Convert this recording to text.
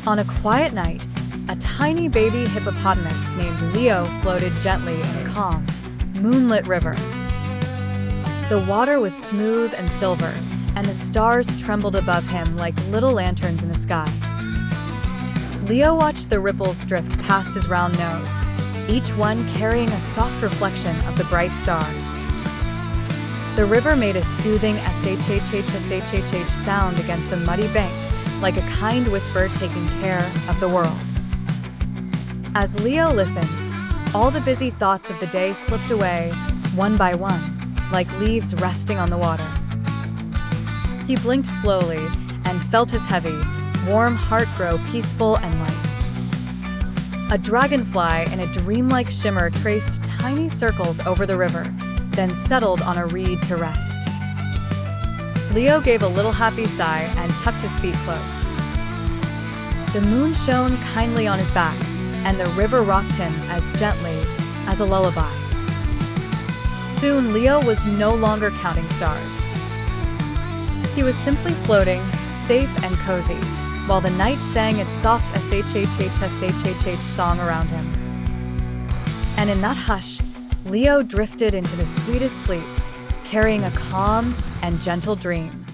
On a quiet night, a tiny baby hippopotamus named Leo floated gently in a calm, moonlit river. The water was smooth and silver, and the stars trembled above him like little lanterns in the sky. Leo watched the ripples drift past his round nose, each one carrying a soft reflection of the bright stars. The river made a soothing shh sound against the muddy bank, like a kind whisper taking care of the world. As Leo listened, all the busy thoughts of the day slipped away, one by one, like leaves resting on the water. He blinked slowly and felt his heavy, warm heart grow peaceful and light. A dragonfly in a dreamlike shimmer traced tiny circles over the river, then settled on a reed to rest. Leo gave a little happy sigh and tucked his feet close. The moon shone kindly on his back, and the river rocked him as gently as a lullaby. Soon, Leo was no longer counting stars. He was simply floating, safe and cozy, while the night sang its soft shh song around him. And in that hush, Leo drifted into the sweetest sleep, carrying a calm and gentle dream.